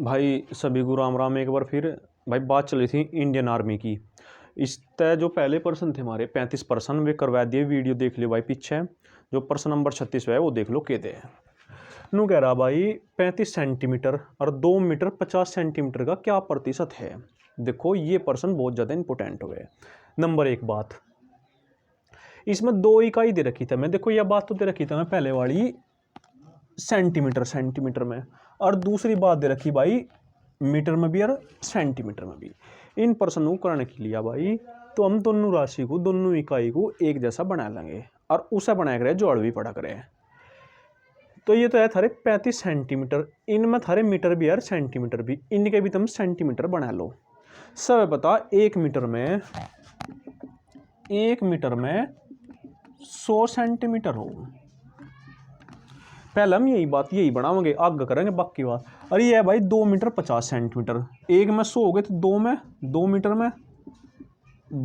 भाई सभी को राम राम। एक बार फिर भाई बात चल रही थी इंडियन आर्मी की। इस तय जो पहले पर्सन थे हमारे 35% वे करवा दिए। वीडियो देख लियो भाई पीछे, जो पर्सन नंबर 36 है वो देख लो के दे। नू कह रहा भाई 35 सेंटीमीटर और 2 मीटर 50 सेंटीमीटर का क्या प्रतिशत है। देखो ये पर्सन बहुत ज़्यादा इंपॉर्टेंट हो गए। नंबर एक बात, इसमें 2 इकाई दे रखी था मैं, देखो यह बात तो दे रखी था मैं पहले वाली सेंटीमीटर में, और दूसरी बात दे रखी भाई मीटर में भी और सेंटीमीटर में भी। इन पर्सन को करने के लिए भाई तो हम दोनों राशि को, दोनों इकाई को एक जैसा बना लेंगे और उसे बनाया करे जोड़ भी पड़ा करे। तो ये तो है थारे 35 सेंटीमीटर, इनमें थारे मीटर भी और सेंटीमीटर भी, इनके भी तुम सेंटीमीटर बना लो। सब पता 1 मीटर में 100 सेंटीमीटर हो। पहले हम यही बनाओगे, आगे करेंगे बाकी बात। अरे ये है भाई 2 मीटर 50 सेंटीमीटर, एक में 100 हो गए तो 2 मीटर में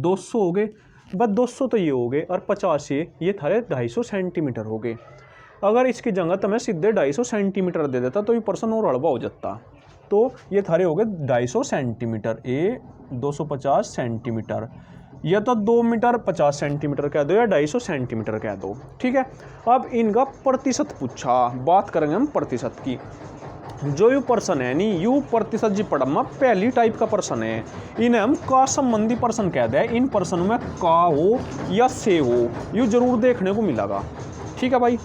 200 हो गए। बस 200 तो ये हो गए और 50 ये थारे 250 सेंटीमीटर हो गए। अगर इसकी जगह तो मैं सीधे 250 सेंटीमीटर दे देता तो ये पर्सन और हड़बा हो जाता। तो ये थारे हो गए 250 सेंटीमीटर, ए 250 सेंटीमीटर, या तो 2 मीटर 50 सेंटीमीटर कह दो या 250 सेंटीमीटर कह दो, ठीक है। अब इनका प्रतिशत पूछा, बात करेंगे हम प्रतिशत की। जो यू पर्सन है नी, यू प्रतिशत जी पढ़मा पहली टाइप का पर्सन है। इन्हें हम का संबंधी पर्सन कह दे। इन पर्सन में का हो या से हो यू जरूर देखने को मिलेगा, ठीक है भाई।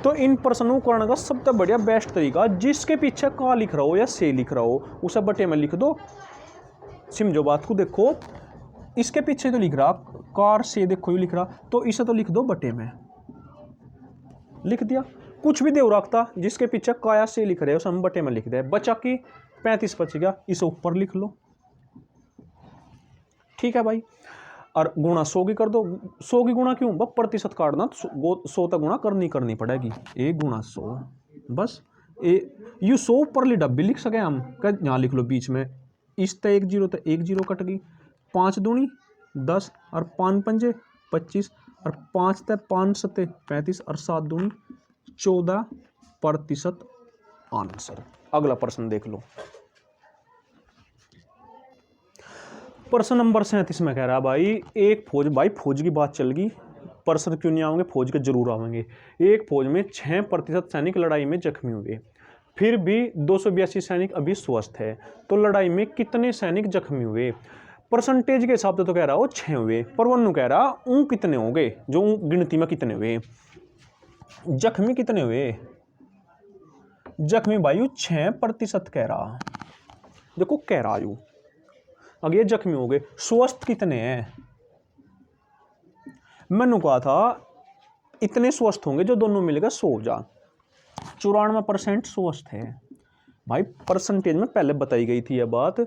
तो इन पर्सन को करने का सबसे बढ़िया बेस्ट तरीका, जिसके पीछे का लिख रहा हो या से लिख रहा हो उसे बटे में लिख दो। समझो बात को, देखो इसके पीछे तो लिख रहा कार से, देखो यू लिख रहा, तो इसे तो लिख दो बटे में, लिख दिया। कुछ भी देव रखता जिसके पीछे काया से लिख रहे हो हम बटे में लिख दे। बचा की 35 बच गया, इसे ऊपर लिख लो, ठीक है भाई। और गुणा 100 की कर दो। 100 की गुणा क्यों, बस प्रतिशत काटना, 100 तक गुणा करनी पड़ेगी। 1 गुणा 100, बस यू 100 ऊपर डब्बी लिख सके हम, यहाँ लिख लो बीच में। इस तक 1 जीरो तक 1 जीरो कट गई, 5 दूनी 10 और 5 पंजे 25 और 5 तक 5 सत्ते 35 और 7 दूनी 14% आंसर। अगला प्रश्न देख लो। प्रश्न नंबर 37 में कह रहा भाई एक फौज, भाई फौज की बात चल गई, पर्सन क्यों नहीं आएंगे, फौज के जरूर आएंगे। एक फौज में 6% सैनिक लड़ाई में जख्मी हुए, फिर भी 282 सैनिक अभी स्वस्थ है, तो लड़ाई में कितने सैनिक जख्मी हुए। परसेंटेज के हिसाब से तो कह रहा हो 6 हुए, पर वनु कह रहा ऊँ कितने होंगे, जो गिनती में कितने हुए, जख्मी कितने हुए। जख्मी भाई 6% कह रहा, देखो कह रहा यू अगर ये जख्मी हो गए। स्वस्थ कितने हैं, मैंने कहा था इतने स्वस्थ होंगे जो दोनों मिलकर 100 जा। 94% स्वस्थ है भाई। परसेंटेज में पहले बताई गई थी यह बात,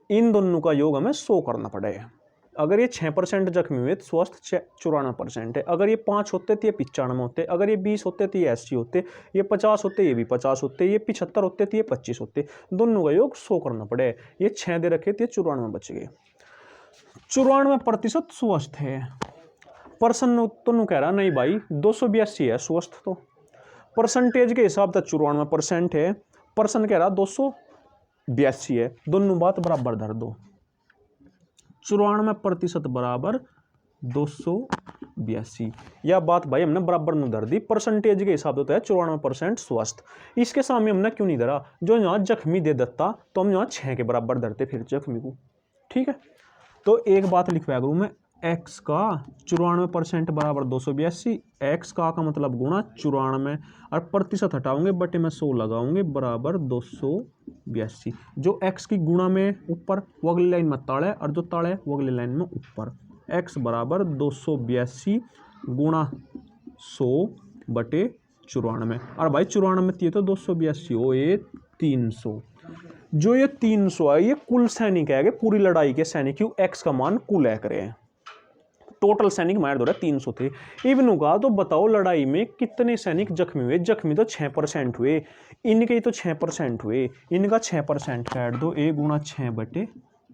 इन दोनों का योग हमें 100 करना पड़ेगा। अगर ये 6% जख्मी हुए तो स्वस्थ 94% है। अगर ये 5 होते तो ये 95 होते, अगर ये 20 होते तो ये 80 होते, ये 50 होते ये भी 50 होते, ये 75 होते तो ये 25 होते। दोनों का योग 100 करना पड़े। ये 6 दे रखे थे, 94 बच गए। 94% स्वस्थ है। पर्सन तो कह रहा नहीं भाई 282 है स्वस्थ, तो परसेंटेज के हिसाब से 94% है, पर्सन कह रहा 282 है, दोनों बात बराबर धर दो। 94% बराबर 282, यह बात भाई हमने बराबर नहीं धर दी। परसेंटेज के हिसाब से है 94% स्वस्थ। इसके सामने हमने क्यों नहीं धरा, जो यहाँ जख्मी दे देता तो हम यहाँ 6 के बराबर धरते फिर जख्मी को, ठीक है। तो एक बात लिखवाया करूँ मैं, एक्स का 94% बराबर 282, एक्स का मतलब गुणा 94 और प्रतिशत हटाओगे बटे में 100 लगाओगे बराबर 282। जो एक्स की गुणा में ऊपर वो अगली लाइन में ताड़े, और जो ताड़े वो अगली लाइन में ऊपर। एक्स बराबर 282 गुणा 100 बटे 94, और भाई 94 तो 282 हो, ये 300। जो ये 300 है ये कुल सैनिक है, पूरी लड़ाई के सैनिक, एक्स का मान कुल है करे, टोटल सैनिक मार दो 300 थे। इवन होगा तो बताओ लड़ाई में कितने सैनिक जख्मी हुए। जख्मी तो 6% हुए, इनके तो 6% हुए, इनका 6% काट दो, 1 गुणा 6 बटे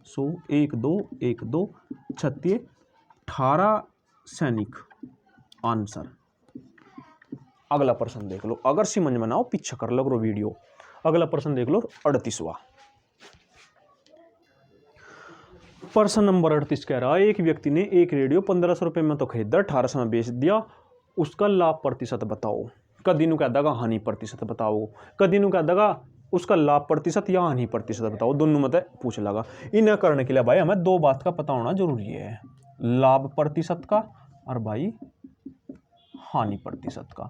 100, 1 2 1 2 36 18 सैनिक आंसर। अगला प्रश्न देख लो, अगर समझ में ना हो पीछे कर लो वीडियो। अगला प्रश्न देख लो 38वां। प्रश्न नंबर 38 कह रहा है एक व्यक्ति ने एक रेडियो 1500 रुपये में तो खरीदा, 1800 में बेच दिया, उसका लाभ प्रतिशत बताओ। कदी नू कह देगा हानि प्रतिशत बताओ, कदी नू कह देगा उसका लाभ प्रतिशत या हानि प्रतिशत बताओ, दोनों में पूछ लगा। इन्हें करने के लिए भाई हमें दो बात का पता होना जरूरी है, लाभ प्रतिशत का और भाई हानि प्रतिशत का।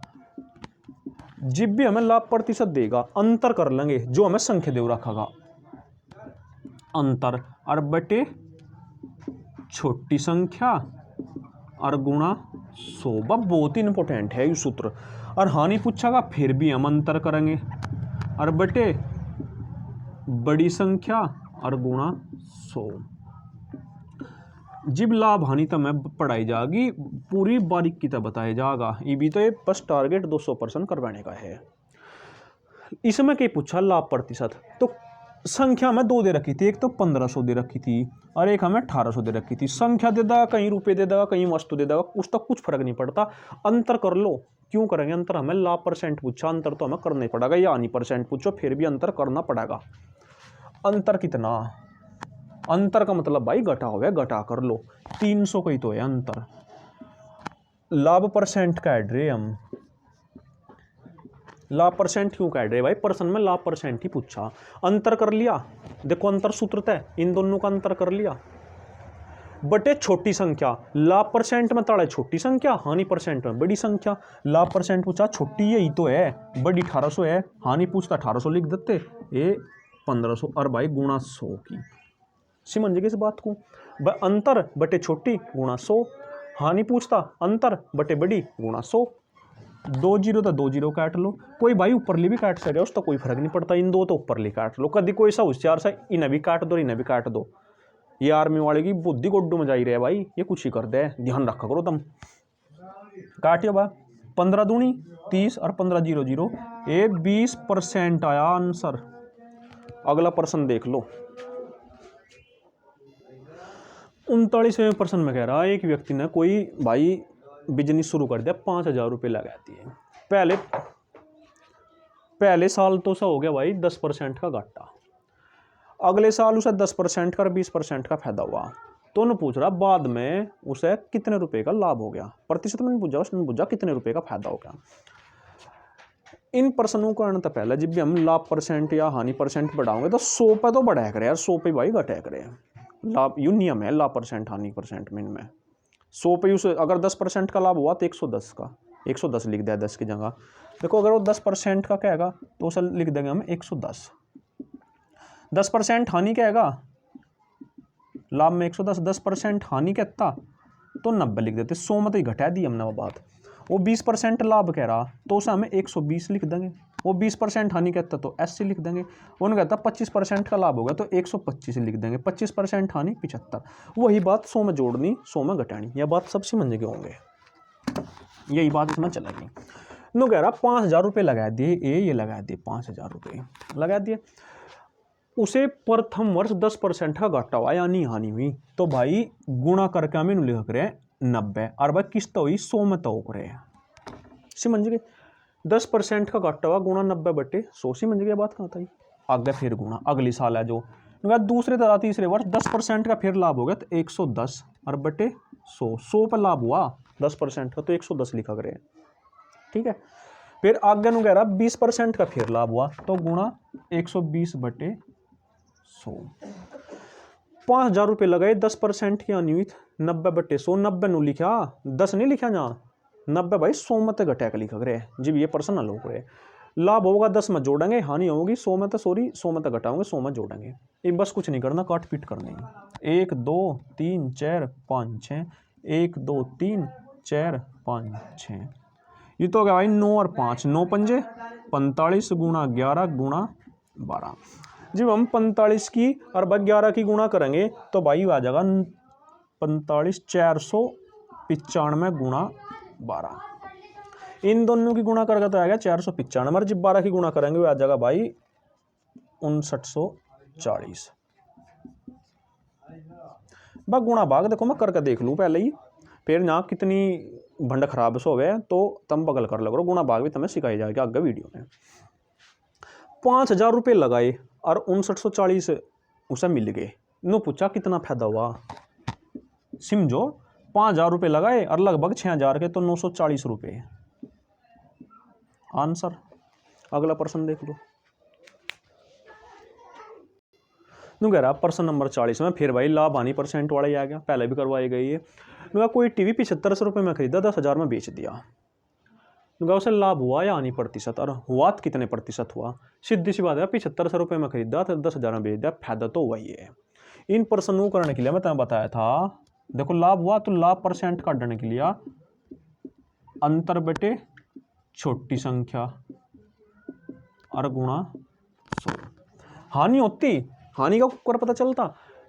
जब भी हमें लाभ प्रतिशत देगा अंतर कर लेंगे, जो हमें संख्या दे रखेगा अंतर और बटे छोटी संख्या और गुणा 100। बहुत ही इंपॉर्टेंट है ये सूत्र। और हानि पूछेगा फिर भी हम अंतर करेंगे और बटे बड़ी संख्या और गुणा 100। जब लाभ हानि तो मैं पढ़ाई जाएगी, पूरी बारीकी तक बताया जाएगा। ये भी तो ये बस टारगेट 200% करवाने का है। इसमें क्या पूछा लाभ प्रतिशत, तो संख्या में दो दे रखी थी, एक तो 1500 दे रखी थी और एक हमें 1800 दे रखी थी। संख्या दे देगा, कहीं रुपये दे देगा, कहीं वस्तु दे देगा, उसका कुछ फर्क नहीं पड़ता, अंतर कर लो। क्यों करेंगे अंतर, हमें लाभ परसेंट पूछा, अंतर तो हमें करना ही पड़ेगा, या हानि परसेंट पूछो फिर भी अंतर करना पड़ेगा। अंतर कितना, अंतर का मतलब भाई घटा हुआ है, घटा कर लो, 300 का ही तो है अंतर। लाभ परसेंट का ऐड रहे हम, लाभ परसेंट क्यों कह रहे भाई, प्रश्न में लाभ परसेंट ही पूछा, अंतर कर लिया। देखो अंतर सूत्र तय, इन दोनों का अंतर कर लिया बटे छोटी संख्या। लाभ परसेंट में ताड़ा छोटी संख्या, हानि परसेंट में बड़ी संख्या। लाभ परसेंट पूछा छोटी यही तो है, बड़ी 1800 है, हानि पूछता 1800 लिख देते, ये 1500 और भाई गुणा 100 की। समझ गए इस बात को, अंतर बटे छोटी गुणा 100, हानि पूछता अंतर बटे बड़ी गुणा 100। 2 जीरो तो 2 जीरो काट लो, कोई भाई ऊपरली भी काट सके उसका कोई फर्क नहीं पड़ता, इन दो तो ऊपरली काट लो। कभी कोई सा होशियार सा इन्हें भी काट दो, इन्हें भी काट दो। ये आर्मी वाले की बुद्धि गोड्डू में जा ही रहे भाई, ये कुछ ही कर दे, ध्यान रखा करो तुम। काटियो बा, 15 दूनी 30 और 15 जीरो जीरो, ये 20% आया आंसर। अगला प्रश्न देख लो, 39वें प्रश्न में कह रहा है एक व्यक्ति ने कोई भाई बिजनेस शुरू कर दिया, 5000 रुपये लगा दिए। पहले साल तो सा हो गया भाई 10% का घाटा, अगले साल उसे 10% का और 20% का फायदा हुआ। तो उन्होंने पूछ रहा बाद में उसे कितने रुपए का लाभ हो गया, प्रतिशत में नहीं पूछा, उसने पूछा कितने रुपए का फायदा हो गया। इन प्रश्नों का अंत पहले जब भी हम लाभ परसेंट या हानि परसेंट बढ़ाओगे तो 100 पे तो बढ़ाया करे यार, 100 पे भाई घटाया करे। लाभ यू नियम है लाभ परसेंट हानि परसेंट में, इनमें 100 पे उसे अगर 10% का लाभ हुआ तो 110 का 110 लिख दिया 10 की जगह। देखो अगर वो 10% का कहेगा तो उसे लिख देंगे हम 110। 10% हानि कहेगा, लाभ में 110, 10% हानि कहता तो 90 लिख देते, 100 में तो ही घटा दी हमने वो बात। वो 20% लाभ कह रहा तो उसे हमें 120 लिख देंगे। वो 20% हानि कहता तो 80 लिख देंगे। उन्होंने कहता 25% का लाभ होगा तो 125 लिख देंगे। 25% हानि 75। वही बात 100 में जोड़नी 100 में घटानी, यह बात सब समझ के होंगे, यही बात इसमें चलेगी। नो कह रहा 5000 रुपये लगा दिए, ये लगा दिए 5000 रुपये लगा दिए, उसे प्रथम वर्ष 10% का घाटा हुआ यानी हानि हुई, तो भाई गुणा करके हमें लिख रहे हैं 90 और भाई किस्त हुई 100 में तो रहे हैं। समझ गए, 10% का घाटा हुआ गुणा 90 बटे 100। समझ गए बात कहाँ था। आगे फिर गुणा अगली साल है जो दूसरे तथा तीसरे वर्ष 10% का फिर लाभ हो गया तो 110 और बटे 100 पर लाभ हुआ 10% का तो 110 लिखा करे, ठीक है। फिर आगे नु कह रहा 20% का फिर लाभ हुआ तो गुणा 120 बटे 100। 5000 रुपये लगाए, 10% की हानि हुई 90 बटे 100, 90 नु लिखा 10 नहीं लिखा जहाँ 90 भाई 100 में तो घटा के लिखा करे जब ये पर्सन हल हो गए। लाभ होगा 10 में जोड़ेंगे, हानि होगी 100 में तो 100 में तो घटाओगे 100 में जोड़ेंगे। ये बस कुछ नहीं करना, काट पीट करनी है। 1 2 3 4 5 6, 1 2 3 4 5 6, ये तो हो गया भाई 9 और 5, 9 पंजे 45 गुणा 11 गुणा 12। जब हम 45 की और 11 की गुणा करेंगे तो भाई आ जाएगा 45 495 गुणा 12। इन दोनों की गुणा करके तो आ गया 495, जब 12 की गुणा करेंगे वो आ जाएगा भाई 5940। बस गुणा भाग देखो मैं करके देख लूँ पहले ही, फिर ना कितनी भंड खराब सो गए तो तुम बगल कर लगो। गुणा भाग भी तुम्हें सिखाई जाएगा आगे वीडियो में। 5000 रुपये लगाए और 5940 उसे मिल गए, नो पूछा कितना फायदा हुआ, समझो 5,000 रुपये लगाए और लगभग 6,000 के, तो 940 रुपये आंसर। अगला प्रश्न देख लो। नु कह रहा प्रश्न नंबर 40 में फिर भाई लाभ हानि परसेंट वाला ही आ गया, पहले भी करवाई गई है। नुका कोई टीवी 7500 रुपये में खरीदा, 10,000 में बेच दिया। नुका उसे लाभ हुआ या हानि प्रतिशत, और हुआ तो कितने प्रतिशत हुआ। सीधी सी बात है, 7500 रुपये में खरीदा तो 10,000 में बेच दिया, फायदा तो हुआ ही है। इन प्रश्नों करने के लिए मैं तुम्हें बताया था, देखो लाभ हुआ तो लाभ परसेंट काटने के लिए अंतर बटे छोटी संख्या और गुणा 100। हानि होती, हानि का कुकर पता चलता,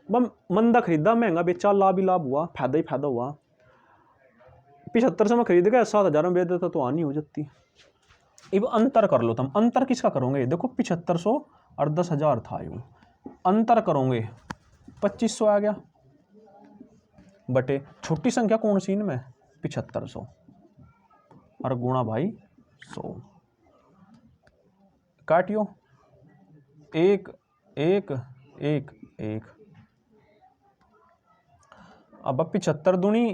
मंदा खरीदा महंगा बेचा, लाभ ही लाभ हुआ, फायदा ही फायदा हुआ। 7500 में खरीद गया, 7,000 में बेच देता तो हानि हो जाती। अब अंतर कर लो तुम, अंतर किसका करोगे, देखो 7500 और 10,000 था, यूं अंतर करोगे 2500 आ गया, बटे छोटी संख्या कौन सी इनमें 7500 और गुणा भाई 100, काटियो 1 1 1 1। अब 75 दूनी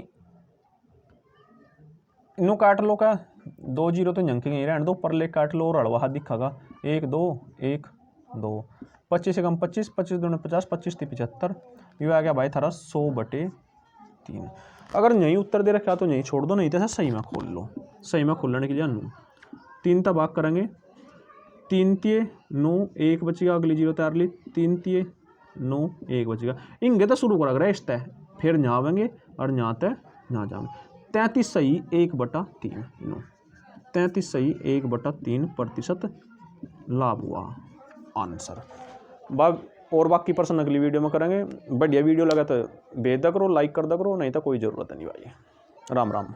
इनो काट लो, का 2 जीरो तो झंकेंगे, रहने दो, पर ले काट लो और अड़वा हाथ दिखागा 1 2 1 2। 25 से कम 25, 25 दूनी 50, 25 थी 75, ये आ गया भाई थारा 100 बटे 3। अगर यहीं उत्तर दे रखा तो यहीं छोड़ दो, नहीं तो सही में खोल लो। सही में खोलने के लिए 3 का भाग करेंगे, 3 तिये 9, 1 बचेगा, अगली जीरो तैयार ली, 3 तिये 9 1 बचेगा। इंगे तो शुरू कर रेस्ट है, फिर यहाँ आवेंगे और यहाँ तक यहाँ जाएंगे। 33 सही 1/3, 33 सही 1/3% लाभ हुआ आंसर। और बाकी प्रश्न अगली वीडियो में करेंगे। बढ़िया वीडियो लगा तो भेज दा करो, लाइक कर दा करो, नहीं तो कोई ज़रूरत नहीं भाई। राम राम।